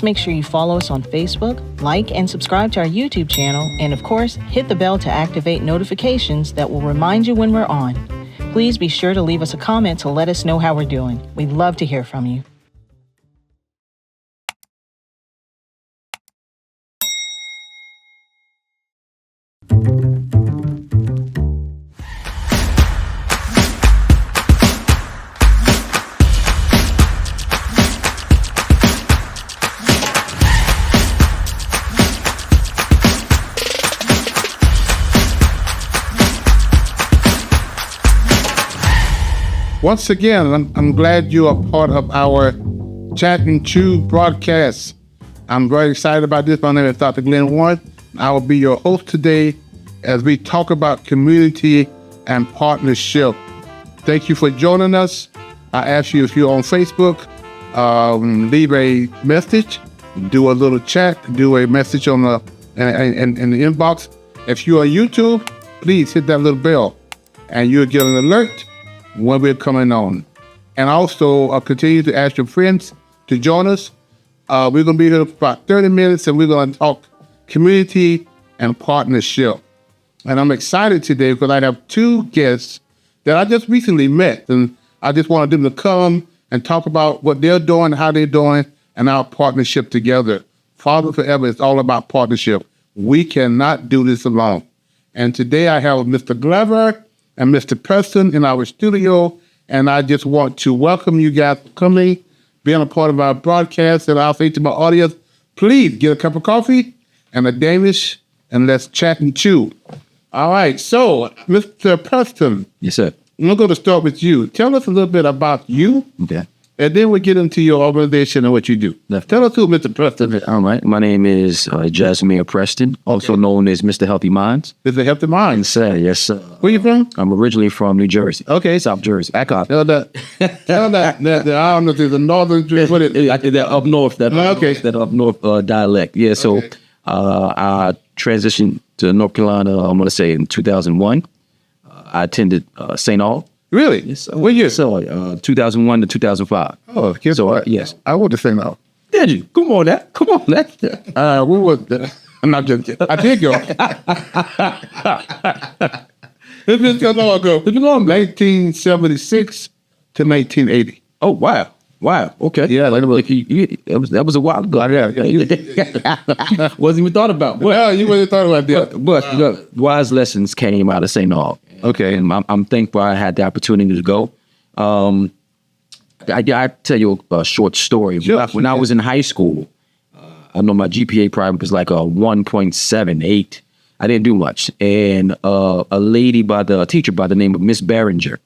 make sure you follow us on Facebook, like and subscribe to our YouTube channel, and of course, hit the bell to activate notifications that will remind you when we're on. Please be sure to leave us a comment to let us know how we're doing. We'd love to hear from you. Once again, I'm glad you are part of our Chat and Chew broadcast. I'm very excited about this. My name is Dr. Glen Warren. I will be your host today as we talk about community and partnership. Thank you for joining us. I ask you, if you're on Facebook, leave a message, do a little chat, do a message on the in the inbox. If you're on YouTube, please hit that little bell and you'll get an alert when we're coming on. And also continue to ask your friends to join us. We're going to be here for about 30 minutes and we're going to talk community and partnership. And I'm excited today because I have two guests that I just recently met, and I just wanted them to come and talk about what they're doing, how they're doing, and our partnership together. Father Forever is all about partnership. We cannot do this alone. And today I have Mr. Glover and Mr. Preston in our studio, and I just want to welcome you guys for coming, being a part of our broadcast, and I'll say to my audience, please get a cup of coffee and a Danish, and let's chat and chew. All right, so Mr. Preston. Yes, sir. I'm going to start with you. Tell us a little bit about you, Okay. and then we'll get into your organization and what you do. Tell us who Mr. Preston is. All right. My name is Jhazmere Preston, also known as Mr. Healthy Minds. Mr. Healthy Minds. Yes, sir. Yes, sir. Where you from? I'm originally from New Jersey. Okay. South Jersey. Back up. Tell that. I don't know if there's a northern, what it is. That up north. Okay. That up north dialect. Yeah. So Okay. I transitioned to North Carolina, I'm going to say in 2001. I attended St. All. Really? Yes. What year? So 2001 to 2005. Oh, guess So, what? yes. I went to St. All. Did you? Come on, that. Come on, that. We were, I'm not just kidding. I did go. It's been so long ago. It's been long. 1976 to 1980. Oh, wow. Wow. Okay. Yeah, like that was a while ago. Yeah. Wasn't even thought about. Well, you wouldn't thought about that. But look, wise lessons came out of St. All. Okay. And I'm thankful I had the opportunity to go. I tell you a short story. Sure. When I was in high school, I know my GPA probably was like a 1.78. I didn't do much. And a teacher by the name of Miss Barringer,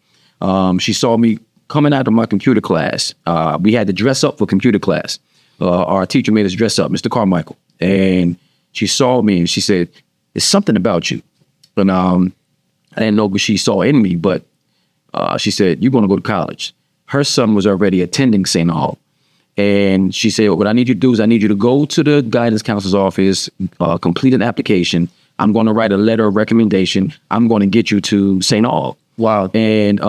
she saw me coming out of my computer class. We had to dress up for computer class. Our teacher made us dress up, Mr. Carmichael. And she saw me and she said, "There's something about you." And I didn't know what she saw in me, but she said, "You're going to go to college." Her son was already attending St. All. And she said, "What I need you to do is I need you to go to the guidance counselor's office, complete an application. I'm going to write a letter of recommendation. I'm going to get you to St. All." Wow. And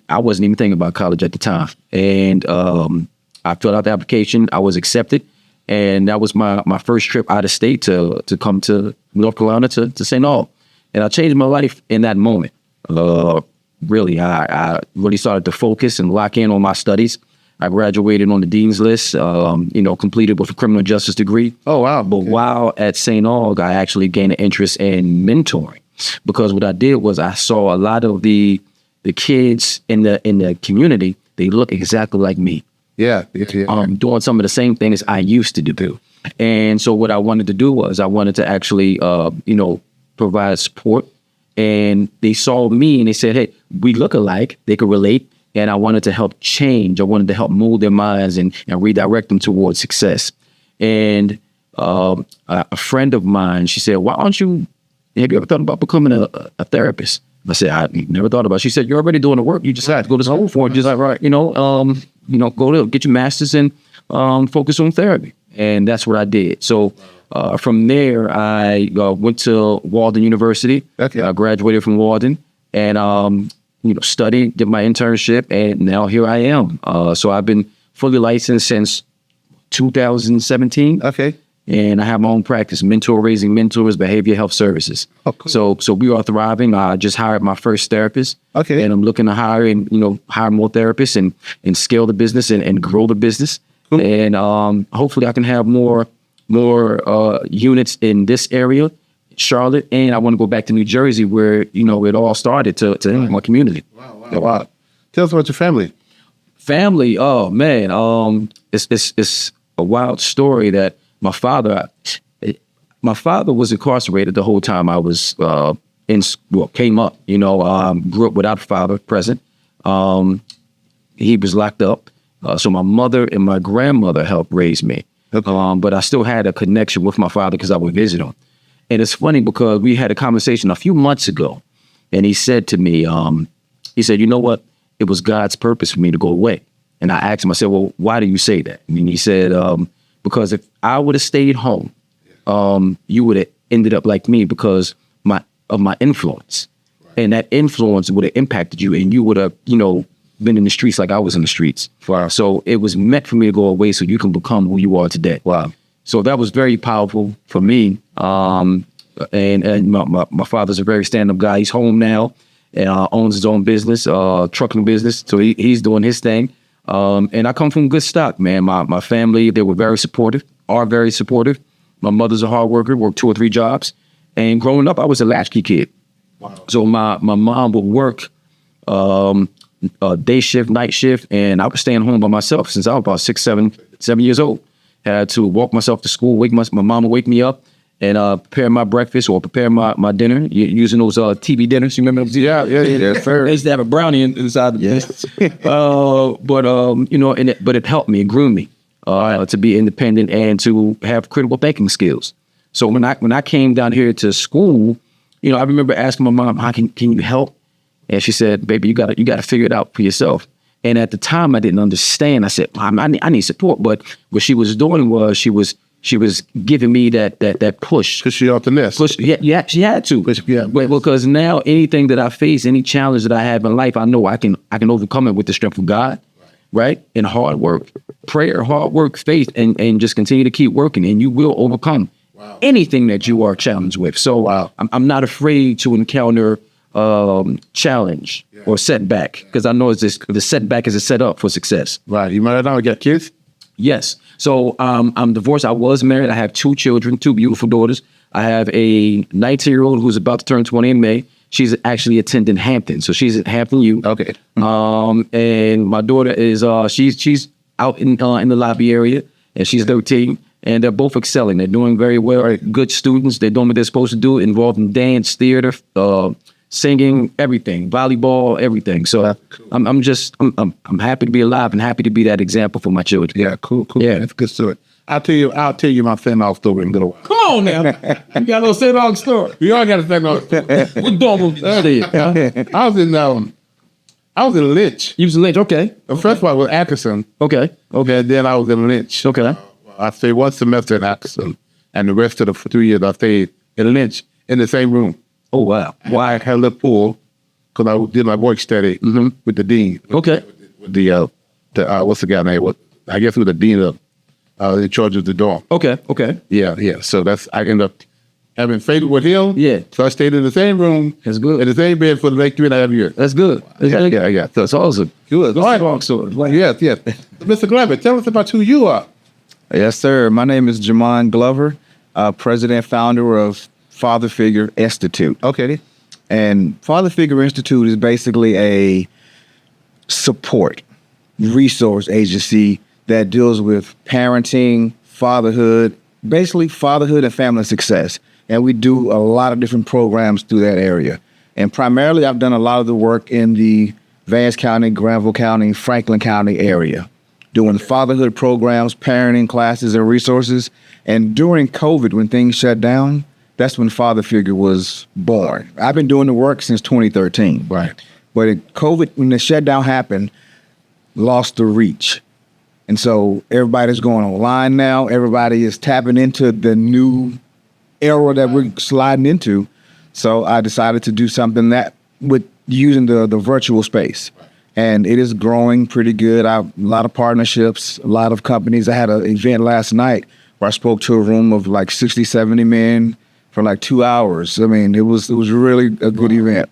I wasn't even thinking about college at the time. And I filled out the application. I was accepted. And that was my first trip out of state to come to North Carolina to St. All. And I changed my life in that moment. Really, I really started to focus and lock in on my studies. I graduated on the dean's list, completed with a criminal justice degree. Oh, wow. But while at St. Aug, I actually gained an interest in mentoring, because what I did was I saw a lot of the kids in the community. They look exactly like me. Yeah. Doing some of the same things I used to do. And so what I wanted to do was I wanted to actually, provide support. And they saw me and they said, "Hey, we look alike." They could relate. And I wanted to help change. I wanted to help mold their minds and redirect them towards success. And a friend of mine, she said, "Have you ever thought about becoming a therapist?" I said, "I never thought about it." She said, "You're already doing the work. You just have to go to school for it." Just like, right, go to get your master's and focus on therapy. And that's what I did. So from there, I went to Walden University. Okay. I graduated from Walden and studied, did my internship, and now here I am. So I've been fully licensed since 2017. Okay. And I have my own practice, mentor raising mentors, behavior health services. Oh, cool. So we are thriving. I just hired my first therapist. Okay. And I'm looking to hire more therapists and scale the business and grow the business. Cool. And hopefully I can have more units in this area, Charlotte, and I want to go back to New Jersey where it all started to my community. Wow. Tell us about your family. Family, oh man, it's a wild story that my father was incarcerated the whole time I was came up. Grew up without a father present. He was locked up, so my mother and my grandmother helped raise me. Okay. But I still had a connection with my father because I would visit him. And it's funny because we had a conversation a few months ago, and he said to me, he said, "You know what? It was God's purpose for me to go away." And I asked him, I said, "Well, why do you say that?" And he said, "Because if I would have stayed home, you would have ended up like me because of my influence. And that influence would have impacted you, and you would have, been in the streets like I was in the streets." Wow. So it was meant for me to go away so you can become who you are today. Wow. So that was very powerful for me. And my father's a very stand-up guy. He's home now and owns his own business, trucking business. So he's doing his thing. And I come from good stock, man. My family, they were very supportive, are very supportive. My mother's a hard worker, worked 2 or 3 jobs. And growing up, I was a latchkey kid. Wow. So my mom would work day shift, night shift, and I was staying home by myself since I was about 7 years old. Had to walk myself to school, my mom would wake me up and prepare my breakfast or prepare my dinner using those TV dinners. You remember those? Yeah. They used to have a brownie inside the yes. But it helped me, it grew me to be independent and to have critical thinking skills. So when I came down here to school, I remember asking my mom, "How can you help?" And she said, "Baby, you gotta figure it out for yourself." And at the time, I didn't understand. I said, "I need support." But what she was doing was she was giving me that push. Push you off the nest. Push, yeah, she had to. Yeah. But because now anything that I face, any challenge that I have in life, I know I can overcome it with the strength of God, right? And hard work, prayer, hard work, faith, and just continue to keep working, and you will overcome anything that you are challenged with. So I'm not afraid to encounter challenge or setback because I know the setback is a setup for success. Right. You married now? You got kids? Yes. So I'm divorced. I was married. I have 2 children, 2 beautiful daughters. I have a 19-year-old who's about to turn 20 in May. She's actually attending Hampton, so she's at Hampton U. Okay. And my daughter is she's out in the lobby area, and she's 13. And they're both excelling. They're doing very well. Right. Good students. They're doing what they're supposed to do, involved in dance, theater, singing, everything, volleyball, everything. So I'm happy to be alive and happy to be that example for my children. Yeah, cool. Yeah, that's good story. I'll tell you my send-off story in a little while. Come on now, you got a little send-off story. We all got a send-off story. What doing? I was in Lynch. You was in Lynch, okay. First of all, I was Atkinson. Okay. And then I was in Lynch. Okay. I stayed 1 semester in Atkinson, and the rest of the 2 years I stayed in Lynch in the same room. Oh, wow. Why I had a little pool, because I did my work study with the dean. Okay. With the what's the guy name? I guess it was the dean of in charge of the dorm. Okay. Yeah. So I ended up having faith with him. Yeah. So I stayed in the same room. That's good. In the same bed for the next 3.5 years. That's good. Yeah. So it's awesome. Good. All right. Long story. Yes. Mr. Glover, tell us about who you are. Yes, sir. My name is Jamon Glover, president and founder of Father Figure Institute. Okay. And Father Figure Institute is basically a support resource agency that deals with parenting, fatherhood, basically fatherhood and family success. And we do a lot of different programs through that area. And primarily, I've done a lot of the work in the Vance County, Granville County, Franklin County area, doing fatherhood programs, parenting classes and resources. And during COVID, when things shut down, that's when Father Figure was born. I've been doing the work since 2013. Right. But COVID, when the shutdown happened, lost the reach. And so everybody's going online now. Everybody is tapping into the new era that we're sliding into. So I decided to do something that with using the virtual space. and it is growing pretty good. A lot of partnerships, a lot of companies. I had an event last night where I spoke to a room of like 60, 70 men for like 2 hours. I mean, it was really a good event.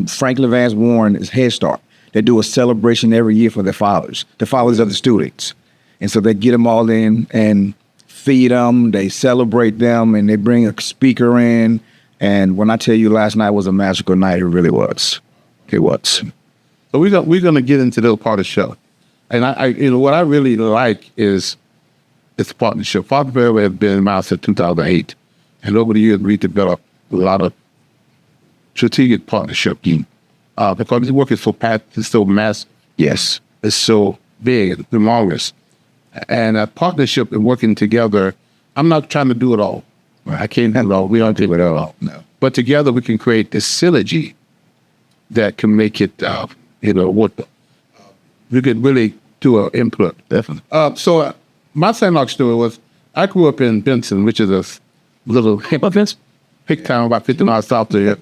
Franklin Vance Warren is Head Start. They do a celebration every year for the fathers of the students. And so they get them all in and feed them, they celebrate them, and they bring a speaker in. And when I tell you last night was a magical night, it really was. It was. So we're gonna get into the part of the show. And I what I really like is this partnership. Father Bear has been around since 2008. And over the years, we developed a lot of strategic partnership. Because the work is so it's so massive. Yes. It's so big, it's humongous. And a partnership and working together, I'm not trying to do it all. I can't do it all. We don't do it all. No. But together we can create this synergy that can make it, what we could really do an input. Definitely. So my St. story was, I grew up in Benson, which is a little hick town about 50 miles south of here.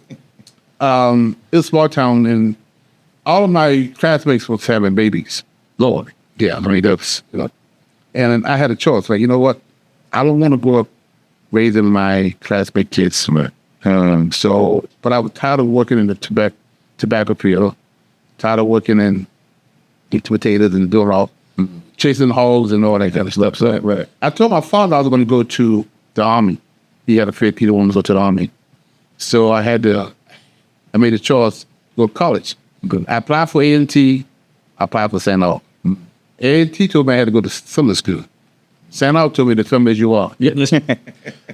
It's a small town, and all of my classmates was having babies. Lord. Yeah, I mean, that's, And I had a choice. Like, you know what? I don't want to grow up raising my classmate kids. But I was tired of working in the tobacco field, tired of working in potatoes and doing all, chasing hogs and all that kind of stuff. So I told my father I was going to go to the Army. He had a fear he didn't want to go to the Army. So I made a choice, go to college. Good. I applied for A&T, I applied for St. Aug. A&T told me I had to go to summer school. St. Aug told me to come as you are. Yeah, listen.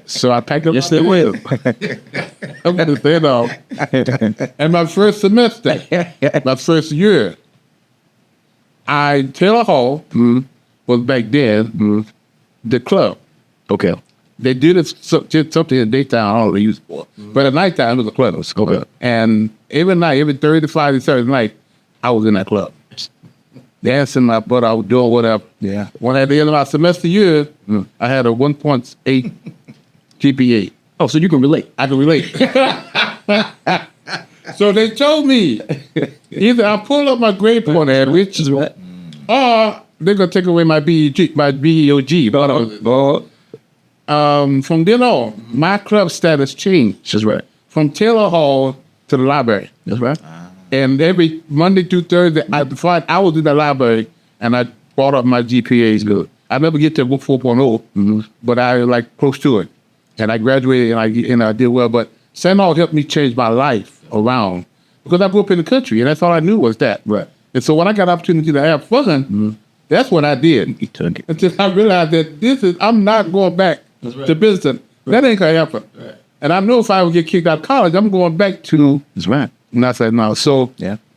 So I packed up Yes, they will. I'm going to St. Aug. And my first semester, my first year, Taylor Hall was back then the club. Okay. They did something in the daytime, I don't know what they used it for. But at nighttime, it was a club. Okay. And every night, every Thursday, Friday, Saturday night, I was in that club. Dancing my butt out, doing whatever. Yeah. When at the end of my semester year, I had a 1.8 GPA. Oh, so you can relate. I can relate. So they told me, either I pull up my grade point average, or they're going to take away my BEG, my BEOG. From then on, my club status changed. That's right. From Taylor Hall to the library. That's right. And every Monday through Thursday, I was in the library, and I brought up my GPAs good. I never get to 4.0, but I was like close to it. And I graduated, and I did well. But St. Aug helped me change my life around, because I grew up in the country, and that's all I knew was that. Right. And so when I got the opportunity to have fun, that's what I did. You took it. Until I realized that I'm not going back to business. That ain't gonna happen. Right. And I know if I would get kicked out of college, I'm going back to. That's right. And I said no. So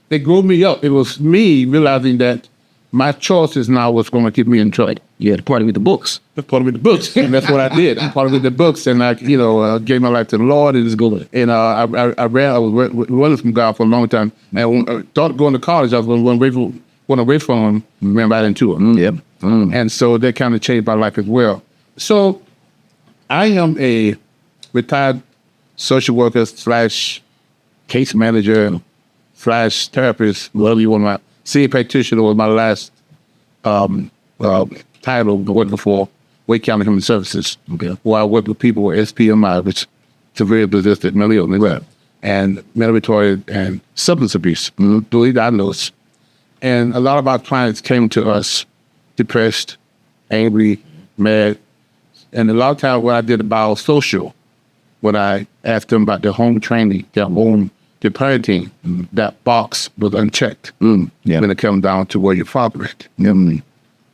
they grew me up. It was me realizing that my choices now was going to get me in trouble. You had to party with the books. That's part of the books, and that's what I did. I parted with the books, and I, gave my life to the Lord. And I was running from God for a long time. And when I started going to college, I was going away from Him. Remember, I didn't to Him. Yep. And so that kind of changed my life as well. So I am a retired social worker / case manager / therapist, whatever you want. Senior practitioner was my last title working for Wake County Human Services, where I work with people with SPMI, which is severe persistent mental illness, and mental retarded and substance abuse, duly diagnosed. And a lot of our clients came to us depressed, angry, mad. And a lot of times when I did the biosocial, when I asked them about their home training, their parenting, that box was unchecked when it comes down to where your father is.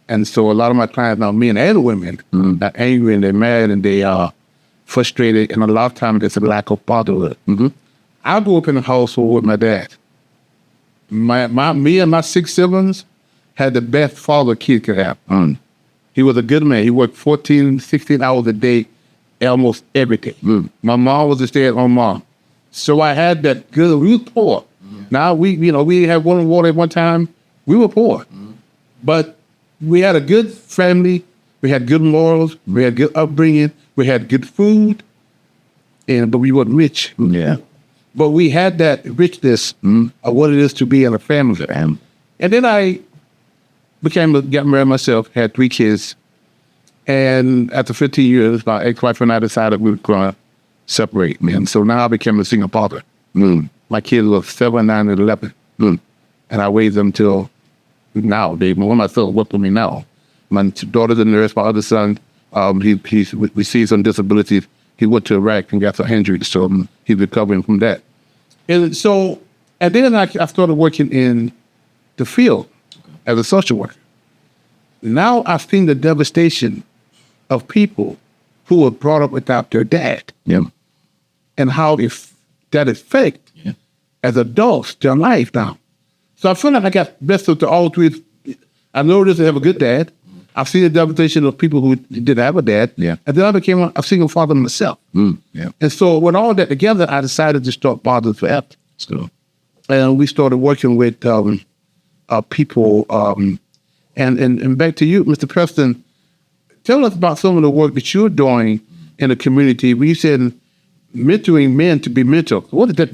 And so a lot of my clients now, men and women, are angry and they're mad and they are frustrated, and a lot of times it's a lack of fatherhood. I grew up in a household with my dad. Me and my 6 siblings had the best father a kid could have. He was a good man. He worked 14, 16 hours a day, almost every day. My mom was a stay-at-home mom. So I had that good, we were poor. Now we had one water at one time. We were poor. But we had a good family. We had good morals. We had good upbringing. We had good food. But we weren't rich. but we had that richness of what it is to be in a family. And then I got married myself, had 3 kids. And after 15 years, my ex-wife and I decided we were going to separate. And so now I became a single father. My kids were 7, 9, and 11. And I raised them till now. One of my sons work with me now. My daughter's a nurse. My other son, we see some disabilities. He went to Iraq and got some injuries, so he's recovering from that. And then I started working in the field as a social worker. Now I've seen the devastation of people who were brought up without their dad. Yeah. And how that affect as adults their life now. So I feel like I got blessed with all 3. I know this to have a good dad. I've seen the devastation of people who didn't have a dad. Yeah. And then I became a single father myself. Yeah. And so with all that together, I decided to start Fathers Forever. So, And we started working with people. And back to you, Mr. Preston, tell us about some of the work that you're doing in the community. We said mentoring men to be mentored. What is that?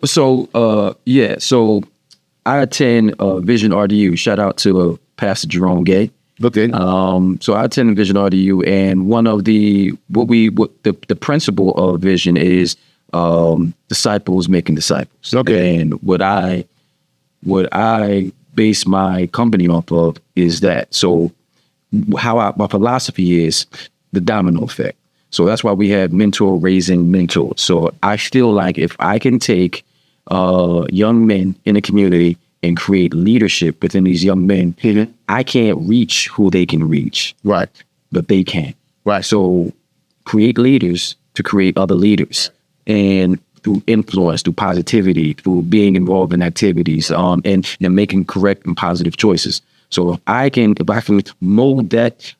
So I attend Vision RDU. Shout out to Pastor Jerome Gay. Okay. So I attend Vision RDU, and one of the principle of Vision is disciples making disciples. Okay. And what I base my company off of is that. So my philosophy is the domino effect. So that's why we have mentor raising mentors. So I feel like if I can take young men in the community and create leadership within these young men, I can't reach who they can reach. Right. But they can. Right. So create leaders to create other leaders. And through influence, through positivity, through being involved in activities, and making correct and positive choices. So if I can mold that,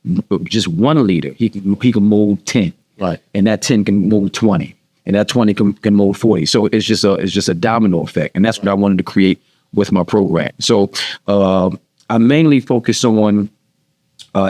just one leader, he can mold 10. Right. And that 10 can mold 20. And that 20 can mold 40. So it's just a domino effect. And that's what I wanted to create with my program. So I mainly focus on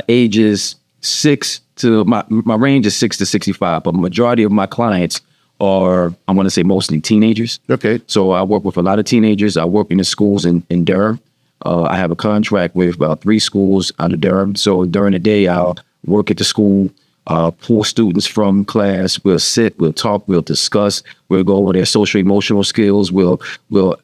ages 6 to my range is 6 to 65, but majority of my clients are, I want to say, mostly teenagers. Okay. So I work with a lot of teenagers. I work in the schools in Durham. I have a contract with about 3 schools out of Durham. So during the day, I'll work at the school, pull students from class. We'll sit, we'll talk, we'll discuss. We'll go over their social emotional skills. We'll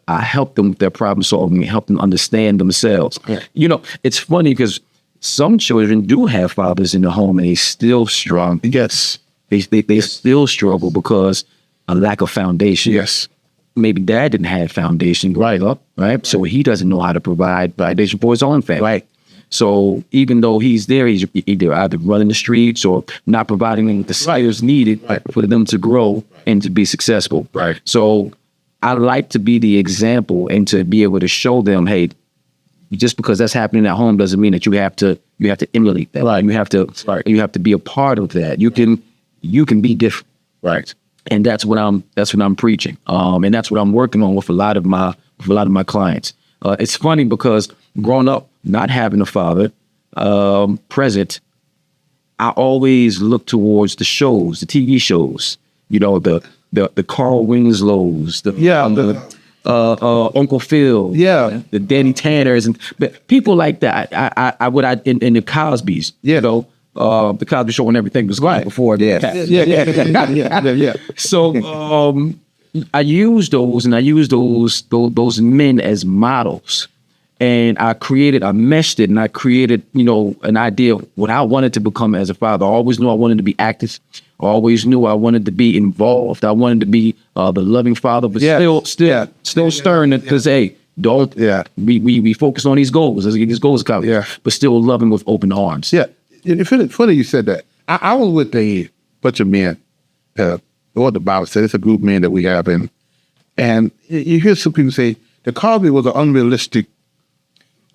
help them with their problem solving, help them understand themselves. Yeah. It's funny because some children do have fathers in the home and they still struggle. Yes. They still struggle because a lack of foundation. Yes. Maybe dad didn't have foundation growing up, right? So he doesn't know how to provide foundation for his own family. Right. So even though he's there, he's either running the streets or not providing them the skills needed for them to grow and to be successful. Right. So I like to be the example and to be able to show them, hey, just because that's happening at home doesn't mean that you have to emulate that. Right. You have to be a part of that. You can be different. Right. And that's what I'm preaching. And that's what I'm working on with a lot of my clients. It's funny because growing up, not having a father present, I always look towards the shows, the TV shows, the Carl Winslows, Uncle Phil, the Danny Tanners, and people like that. I would in the Cosbys, the Cosby Show and everything was right before. Yeah. So I use those men as models. And I meshed it, and I created, an idea of what I wanted to become as a father. I always knew I wanted to be active. I always knew I wanted to be involved. I wanted to be the loving father, but still stern because, hey, we focus on these goals. Let's get these goals accomplished. Yeah. But still loving with open arms. Yeah. It's funny you said that. I was with a bunch of men, what the Bible said, it's a group of men that we have, and you hear some people say, the Cosby was an unrealistic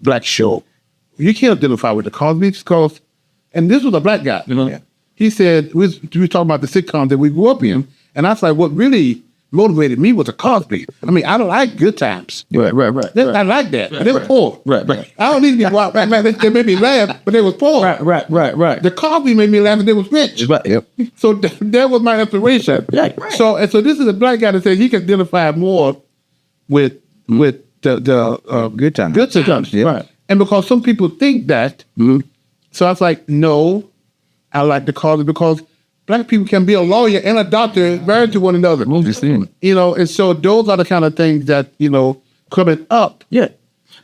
black show. You can't identify with the Cosbys because, and this was a black guy. He said, we were talking about the sitcoms that we grew up in, and I was like, what really motivated me was the Cosby. I mean, I don't like Good Times. Right. I like that. They were poor. Right. I don't need to be wild. Man, they made me laugh, but they was poor. Right. The Cosby made me laugh, and they was rich. Right. Yep. So that was my inspiration. Right. So this is a black guy that says he can identify more with the Good times. Good times. Yeah. Right. And because some people think that, so I was like, no, I like the Cosby because black people can be a lawyer and a doctor married to one another. You know, and so those are the kind of things that, you know, coming up. Yeah.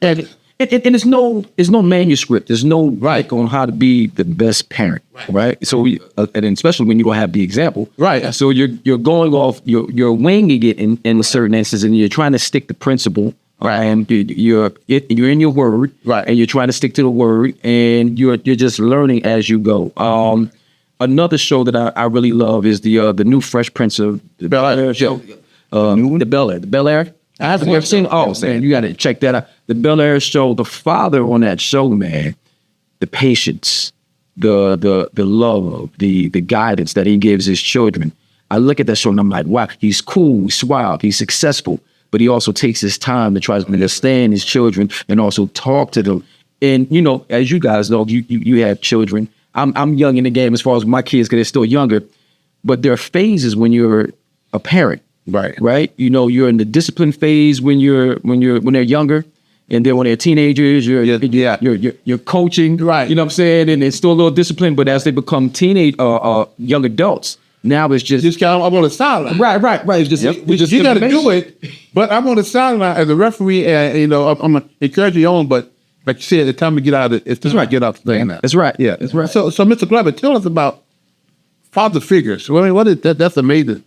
And there's no manuscript. There's no right on how to be the best parent, right? So and then especially when you don't have the example, Right. So you're going off, you're winging it in certain instances, and you're trying to stick to principle, right? And you're in your word, Right. And you're trying to stick to the word, and you're just learning as you go. Another show that I really love is the new Fresh Prince of the Bel-Air show. The Bel-Air. I haven't ever seen. Oh man, you got to check that out. The Bel-Air show. The father on that show, man, the patience, the love, the guidance that he gives his children. I look at that show and I'm like, wow, he's cool, he's suave, he's successful, but he also takes his time to try to understand his children and also talk to them. And you know, as you guys know, you have children. I'm young in the game as far as my kids, because they're still younger. But there are phases when you're a parent. Right. You know, you're in the discipline phase when they're younger, and then when they're teenagers, you're coaching. Right. You know what I'm saying? And it's still a little discipline, but as they become young adults, now it's just kind of, I'm on the sideline. Right. It's just You got to do it, but I'm on the sideline as a referee, and you know, I'm encouraging you on, but like you said, the time to get out of it, it's time to get out the thing now. That's right. Yeah, That's right. So Mr. Glover, tell us about father figures. I mean, what is that? That's amazing.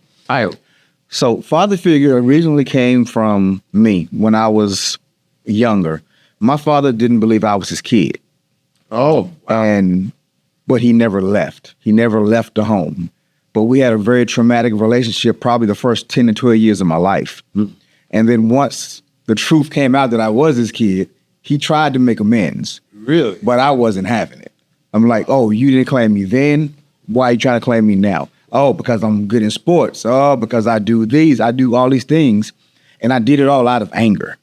So father figure originally came from me when I was younger. My father didn't believe I was his kid. Oh, But he never left. He never left the home. But we had a very traumatic relationship probably the first 10 to 12 years of my life. And then once the truth came out that I was his kid, he tried to make amends. really? But I wasn't having it. I'm like, oh, you didn't claim me then? Why are you trying to claim me now? Oh, because I'm good in sports. Oh, because I do all these things. And I did it all out of anger.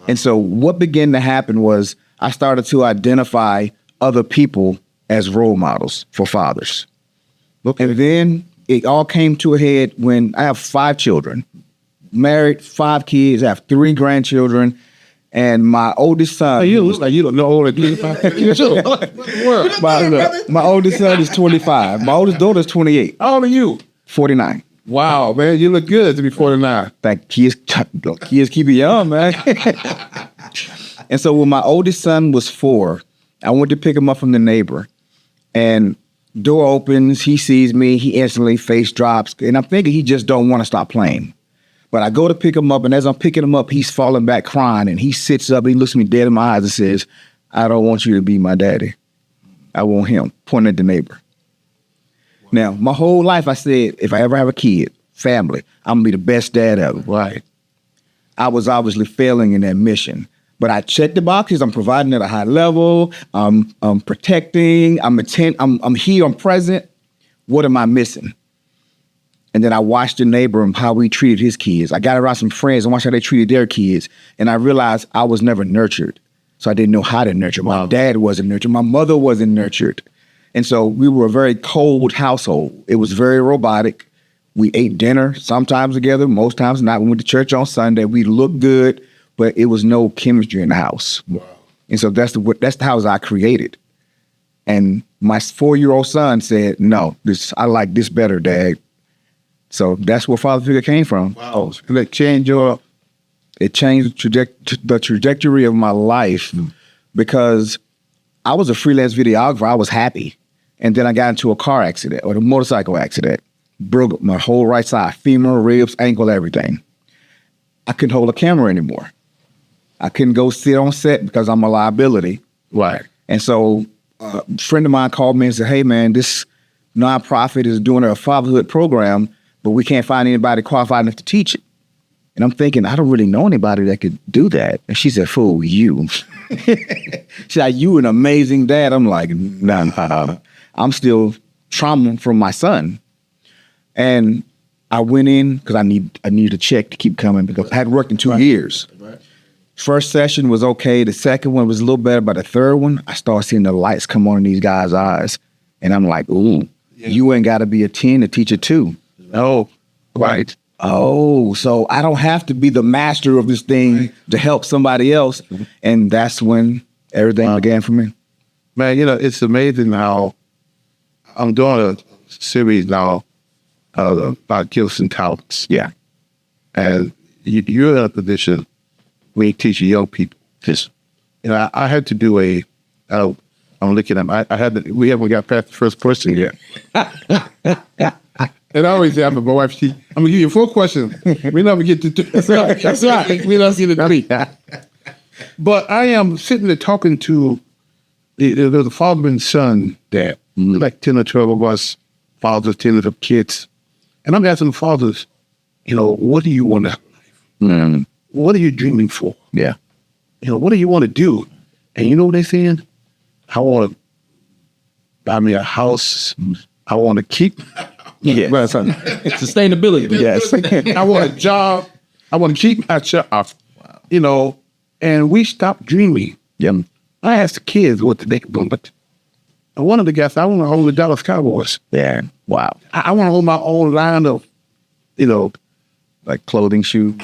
And so what began to happen was I started to identify other people as role models for fathers. Okay. And then it all came to a head when I have 5 children, married, 5 kids, I have 3 grandchildren. And my oldest son. You look like you don't know older than 25. My oldest son is 25. My oldest daughter is 28. How old are you? 49. Wow, man, you look good to be 49. Like kids keep it young, man. And so when my oldest son was 4, I went to pick him up from the neighbor. And door opens, he sees me, he instantly face drops. And I'm thinking he just don't want to stop playing. But I go to pick him up, and as I'm picking him up, he's falling back crying, and he sits up, he looks me dead in my eyes and says, I don't want you to be my daddy. I want him, pointing at the neighbor. Wow. Now, my whole life I said, if I ever have a kid, family, I'm going to be the best dad ever. Right. I was obviously failing in that mission. But I checked the boxes. I'm providing at a high level. I'm protecting. I'm here. I'm present. What am I missing? And then I watched the neighbor and how he treated his kids. I got around some friends and watched how they treated their kids. And I realized I was never nurtured. So I didn't know how to nurture. My dad wasn't nurtured. My mother wasn't nurtured. And so we were a very cold household. It was very robotic. We ate dinner sometimes together, most times not. We went to church on Sunday. We looked good, but it was no chemistry in the house. Wow. And so that's the house I created. And my 4-year-old son said, no, I like this better, Dad. So that's where father figure came from. Wow. It changed the trajectory of my life because I was a freelance videographer. I was happy. And then I got into a car accident or a motorcycle accident. Broke my whole right side, femur, ribs, ankle, everything. I couldn't hold a camera anymore. I couldn't go sit on set because I'm a liability. Right. And so a friend of mine called me and said, hey, man, this nonprofit is doing a fatherhood program, but we can't find anybody qualified enough to teach it. And I'm thinking, I don't really know anybody that could do that. And she said, fool, you. She said, you an amazing dad. I'm like, nah. I'm still trauma from my son. And I went in because I needed a check to keep coming because I hadn't worked in 2 years. First session was okay. The second one was a little better, but the third one, I started seeing the lights come on in these guys' eyes. And I'm like, ooh, you ain't got to be a 10 to teach a 2. Oh, right. Oh, so I don't have to be the master of this thing to help somebody else. And that's when everything began for me. Man, it's amazing how I'm doing a series now about gifts and talents. Yeah. And you're in a position where you teach young people. Yes. I had to do I'm looking at them. We haven't got past the first question yet. And I always say, I'm my wife, I'm going to give you 4 questions. We never get to 2. That's right. We don't see the 3. But I am sitting there talking to there's a father and son there, like 10 or 12 of us, fathers, 10 of the kids. And I'm asking the fathers, what do you want out of life? What are you dreaming for? Yeah. What do you want to do? And you know what they're saying? I want to buy me a house. I want to keep. Yeah. Sustainability. Yes. I want a job. I want to keep my job. Wow. And we stopped dreaming. Yeah. I asked the kids what they could do, but one of the guys, I want to own the Dallas Cowboys. Yeah. Wow. I want to own my own line of, Like clothing, shoes.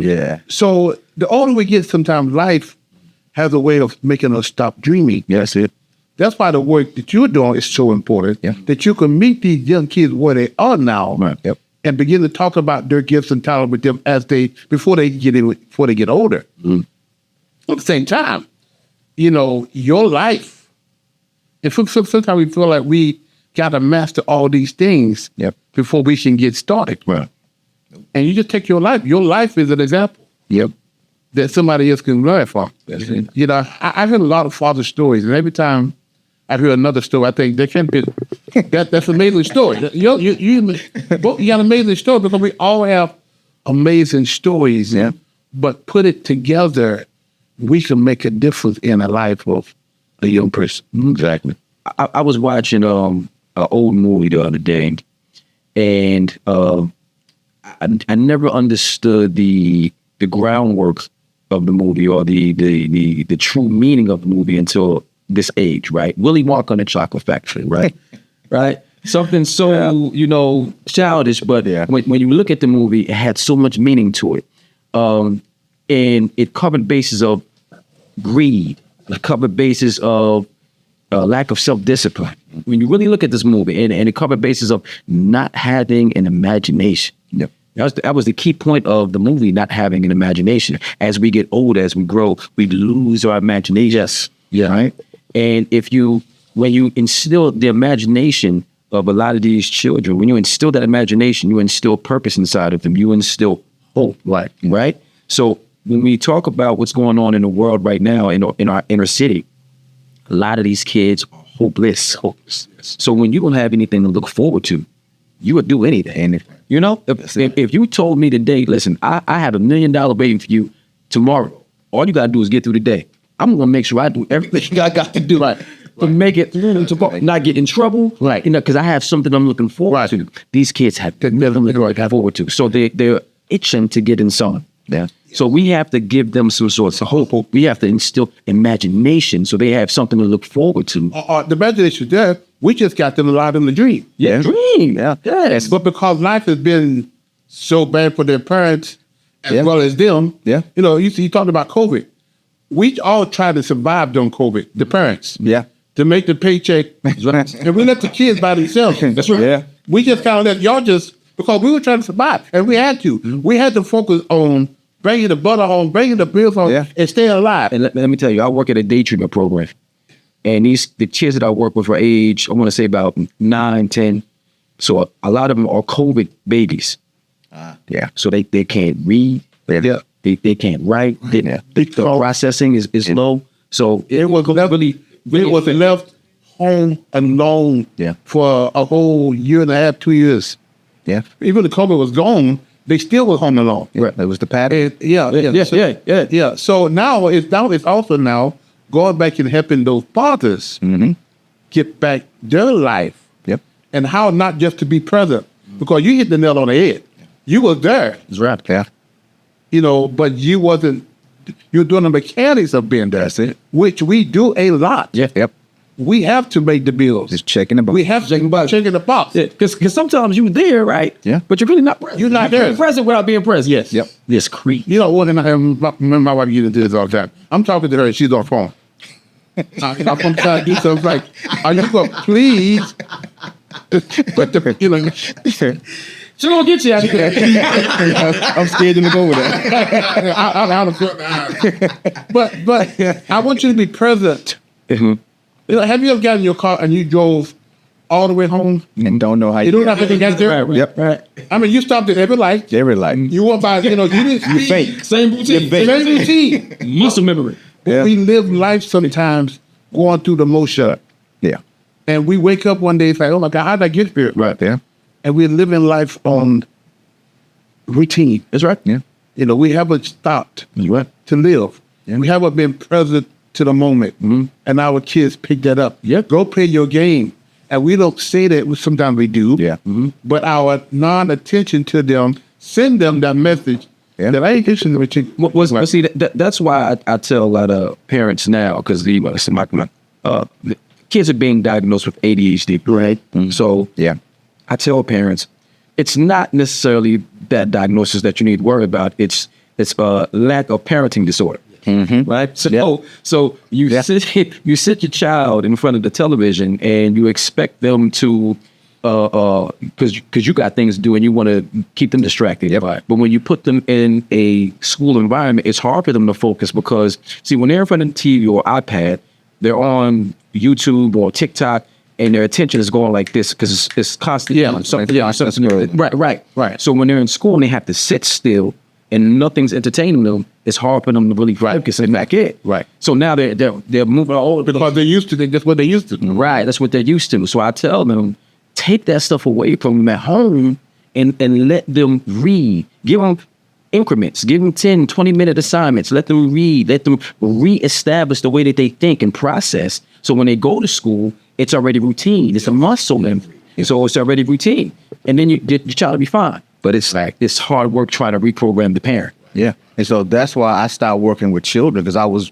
Yeah. So the older we get, sometimes life has a way of making us stop dreaming. Yes, it. That's why the work that you're doing is so important. Yeah. That you can meet these young kids where they are now, Right. Yep. and begin to talk about their gifts and talent with them before they get older. At the same time, your life. And sometimes we feel like we got to master all these things before we can get started. Right. And you just take your life. Your life is an example. Yep. That somebody else can learn from. That's it. I've heard a lot of father stories, and every time I hear another story, I think they can't be. That's an amazing story. You got an amazing story because we all have amazing stories. Yeah. But put it together, we can make a difference in the life of a young person. Exactly. I was watching an old movie the other day, and I never understood the groundwork of the movie or the true meaning of the movie until this age, right? Willy Wonka and the Chocolate Factory, right? Right? Something so, childish, but when you look at the movie, it had so much meaning to it. And it covered bases of greed, it covered bases of lack of self-discipline. When you really look at this movie, and it covered bases of not having an imagination. Yep. That was the key point of the movie, not having an imagination. As we get older, as we grow, we lose our imagination. Yes. Yeah. Right. And when you instill the imagination of a lot of these children, when you instill that imagination, you instill purpose inside of them. You instill hope, right? So when we talk about what's going on in the world right now in our inner city, a lot of these kids are hopeless. So when you don't have anything to look forward to, you would do anything. And if you told me today, listen, I have $1 million waiting for you tomorrow, all you got to do is get through the day. I'm going to make sure I do everything I got to do to make it, not get in trouble, right? Because I have something I'm looking forward to. These kids have nothing to look forward to. So they're itching to get inside. Yeah. So we have to give them some sort of hope. We have to instill imagination so they have something to look forward to. The imagination there, we just got them to allow them to dream. Yeah. Dream. Yeah. Yes. But because life has been so bad for their parents as well as them, you talked about COVID. We all tried to survive during COVID, the parents. Yeah. To make the paycheck. And we let the kids by themselves. That's right. Yeah. We just kind of let y'all because we were trying to survive. And we had to. Mm-hmm. We had to focus on bringing the butter home, bringing the bills home, and staying alive. And let me tell you, I work at a day treatment program. And the kids that I work with are age, I want to say about 9, 10. So a lot of them are COVID babies. So they can't read. They can't write. The processing is low. So it was left home alone for a whole year and a half, 2 years. Yeah. Even the COVID was gone, they still were home alone. Right. That was the pattern. So now it's also going back and helping those fathers get back their life. Yep. And how not just to be present, because you hit the nail on the head. You was there, That's right. Yeah. but you wasn't. You're doing the mechanics of being there. That's it. Which we do a lot. Yeah. Yep. We have to make the bills. Just checking the box. We have to check in the box. Yeah, because sometimes you there, right? Yeah. But you're really not present. You're not there. present without being present. Yes. Yep. This creep. What? And I remember my wife used to do this all the time. I'm talking to her, and she's on the phone. I'm trying to do something like, "Are you going to please?" But She gonna get you out of here. I'm scared to go with that. but I want you to be present. Have you ever gotten in your car and you drove all the way home? And don't know how You don't have to get there. Yep. Right. I mean, you stopped at every light. Every light. You went by. You didn't speak. Fake. Same routine. Same routine. Muscle memory. Yeah. We live life sometimes going through the motion, Yeah. and we wake up one day and say, "Oh my God, how did I get here?" Right there. And we're living life on routine. That's right. Yeah. We haven't stopped That's right. to live. Yeah. We haven't been present to the moment. And our kids pick that up. Yep. Go play your game. And we don't say that. Sometimes we do. Yeah. But our non-attention to them send them that message that I ain't listening to you. But see, that's why I tell a lot of parents now, because the kids are being diagnosed with ADHD. Right. So Yeah. I tell parents, it's not necessarily that diagnosis that you need to worry about. It's lack of parenting disorder. Right. So you sit your child in front of the television and you expect them to because you got things to do and you want to keep them distracted. Yep. But when you put them in a school environment, it's hard for them to focus because see, when they're in front of the TV or iPad, they're on YouTube or TikTok and their attention is going like this because it's constantly something. Right. So when they're in school and they have to sit still and nothing's entertaining them, it's hard for them to really focus and back in. Right. So now they're moving all over. Because they're used to it. That's what they're used to. Right. That's what they're used to. So I tell them, take that stuff away from them at home and let them read. Give them increments. Give them 10, 20-minute assignments. Let them read. Let them reestablish the way that they think and process. So when they go to school, it's already routine. It's a muscle memory. So it's already routine. And then your child will be fine. But it's like this hard work trying to reprogram the parent. Yeah. And so that's why I stopped working with children, because I was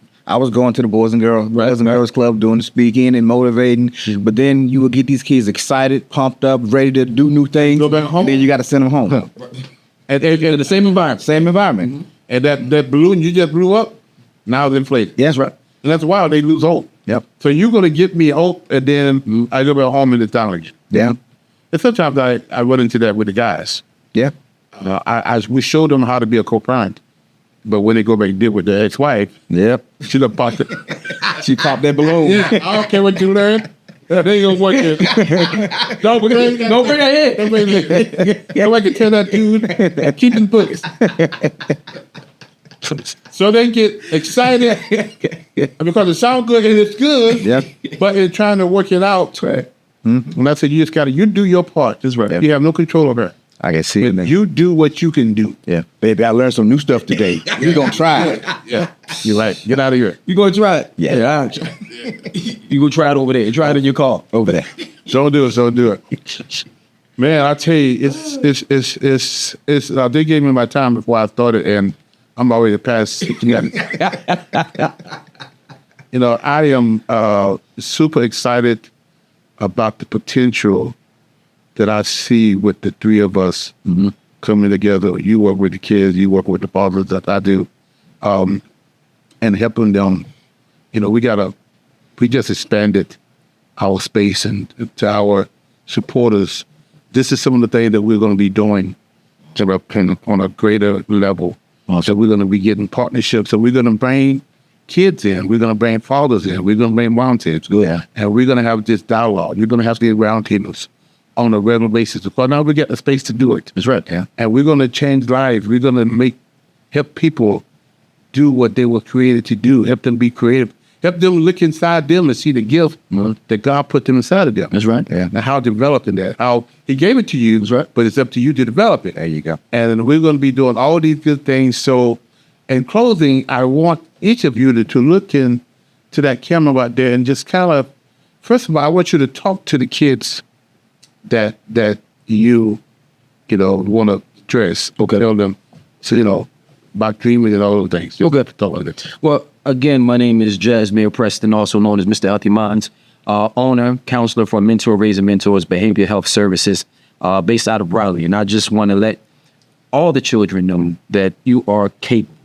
going to the Boys and Girls Club, doing the speaking and motivating. But then you would get these kids excited, pumped up, ready to do new things. Go back home. Then you got to send them home. And the same environment. Same environment. And that balloon you just blew up, now it's inflated. Yeah, that's right. And that's why they lose hope. Yep. So you're going to get me hope, and then I go back home and it's down again. Yeah. And sometimes I run into that with the guys. Yeah. We show them how to be a co-parent. But when they go back and deal with their ex-wife, Yep. she done popped it. She popped that balloon. Yeah, I don't care what you learn. They ain't gonna work it. Don't bring that in. Don't I can tell that dude, keep them books. So they get excited because it sounds good and it's good. Yep. But in trying to work it out. Right. And I said, you do your part. That's right. You have no control over it. I can see it. Man. You do what you can do. Yeah. Baby, I learned some new stuff today. You're going to try it. Yeah. You're like, get out of here. You gonna try it? Yeah. You go try it over there. Try it in your car. Over there. Don't do it. Man, I tell you, it's they gave me my time before I started, and I'm already past. I am super excited about the potential that I see with the three of us coming together. You work with the kids, you work with the fathers that I do, and helping them. We just expanded our space and to our supporters. This is some of the things that we're going to be doing on a greater level. So we're going to be getting partnerships. So we're going to bring kids in. We're going to bring fathers in. We're going to bring round tables. Yeah. And we're going to have this dialogue. You're going to have these round tables on a regular basis. Because now we get the space to do it. That's right. Yeah. And we're going to change lives. We're going to help people do what they were created to do. Help them be creative. Help them look inside them and see the gift that God put them inside of them. That's right. Yeah. And how developing that. How He gave it to you. That's right. But it's up to you to develop it. There you go. And we're going to be doing all these good things. So in closing, I want each of you to look into that camera right there and just kind of, first of all, I want you to talk to the kids that you want to address. Okay. Tell them, so, about dreaming and all those things. Okay. Talk about it. Well, again, my name is Jhazmere Preston, also known as Mr. Healthy Minds, owner, counselor for Mentor Raising Mentors Behavior Health Services, based out of Raleigh. And I just want to let all the children know that you are capable.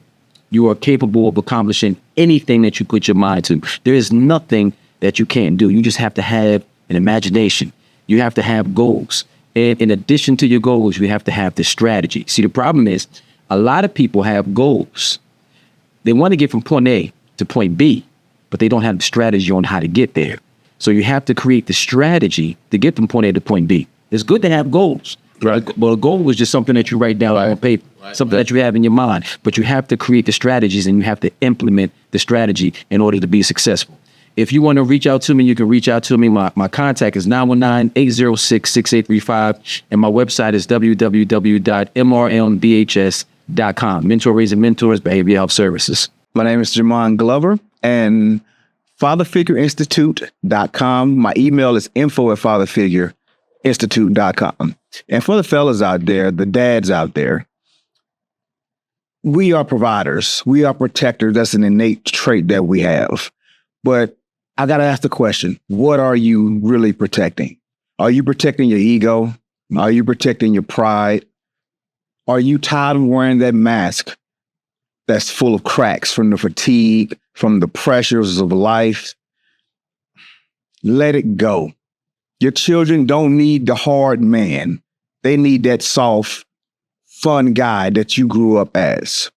You are capable of accomplishing anything that you put your mind to. There is nothing that you can't do. You just have to have an imagination. You have to have goals. And in addition to your goals, you have to have the strategy. See, the problem is a lot of people have goals. They want to get from point A to point B, but they don't have the strategy on how to get there. So you have to create the strategy to get from point A to point B. It's good to have goals. Right. But a goal is just something that you write down on paper, something that you have in your mind. But you have to create the strategies and you have to implement the strategy in order to be successful. If you want to reach out to me, you can reach out to me. My contact is 919-806-6835. And my website is www.mrmbhs.com. Mentor Raising Mentors Behavior Health Services. My name is Jamon Glover, and fatherfigureinstitute.com. My email is info@fatherfigureinstitute.com. And for the fellas out there, the dads out there, we are providers. We are protectors. That's an innate trait that we have. But I got to ask the question, what are you really protecting? Are you protecting your ego? Are you protecting your pride? Are you tired of wearing that mask that's full of cracks from the fatigue, from the pressures of life? Let it go. Your children don't need the hard man. They need that soft, fun guy that you grew up as.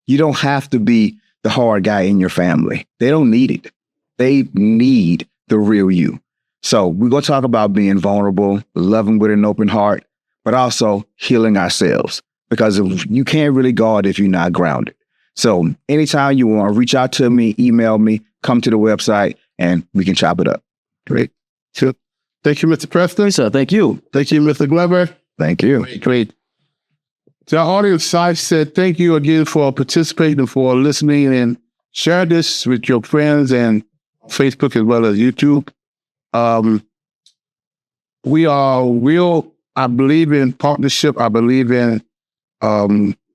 You don't have to be the hard guy in your family. They don't need it. They need the real you. So we're going to talk about being vulnerable, loving with an open heart, but also healing ourselves. Because you can't really guard if you're not grounded. So anytime you want to reach out to me, email me, come to the website, and we can chop it up. Great. So, thank you, Mr. Preston. Sir, thank you. Thank you, Mr. Glover. Thank you. Great. To our audience, I said thank you again for participating and for listening, and share this with your friends and Facebook as well as YouTube. We are real. I believe in partnership. I believe in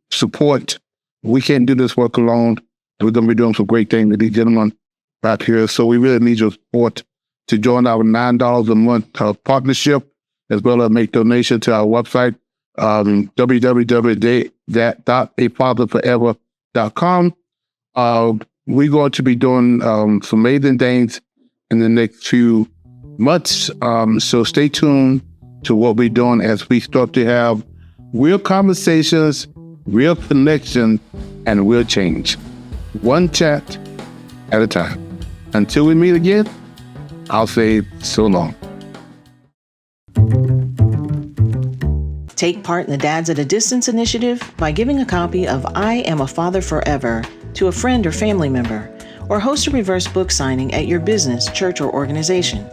support. We can't do this work alone. We're going to be doing some great things with these gentlemen back here. So we really need your support to join our $9 a month partnership, as well as make donation to our website, www.afatherforever.com. We're going to be doing some amazing things in the next few months. So stay tuned to what we're doing as we start to have real conversations, real connection, and real change. One chat at a time. Until we meet again, I'll say so long. Take part in the Dads at a Distance initiative by giving a copy of I Am a Father Forever to a friend or family member, or host a reverse book signing at your business, church, or organization.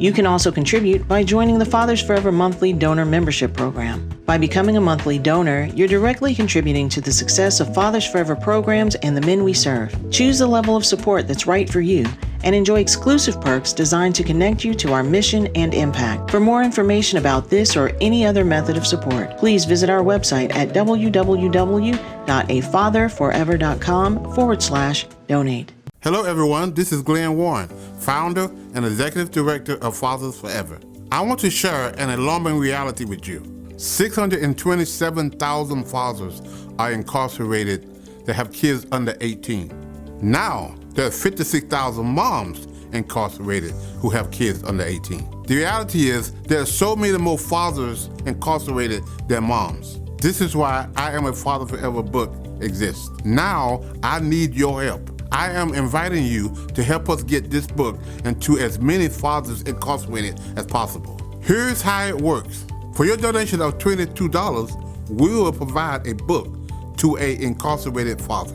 You can also contribute by joining the Fathers Forever monthly donor membership program. By becoming a monthly donor, you're directly contributing to the success of Fathers Forever programs and the men we serve. Choose the level of support that's right for you and enjoy exclusive perks designed to connect you to our mission and impact. For more information about this or any other method of support, please visit our website at www.afatherforever.com/donate. Hello everyone, this is Glen Warren, founder and executive director of Fathers Forever. I want to share an alarming reality with you. 627,000 fathers are incarcerated that have kids under 18. Now, there are 56,000 moms incarcerated who have kids under 18. The reality is there are so many more fathers incarcerated than moms. This is why I Am a Father Forever book exists. Now, I need your help. I am inviting you to help us get this book into as many fathers incarcerated as possible. Here's how it works. For your donation of $22, we will provide a book to an incarcerated father.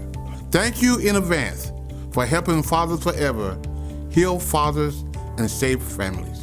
Thank you in advance for helping Fathers Forever heal fathers and save families.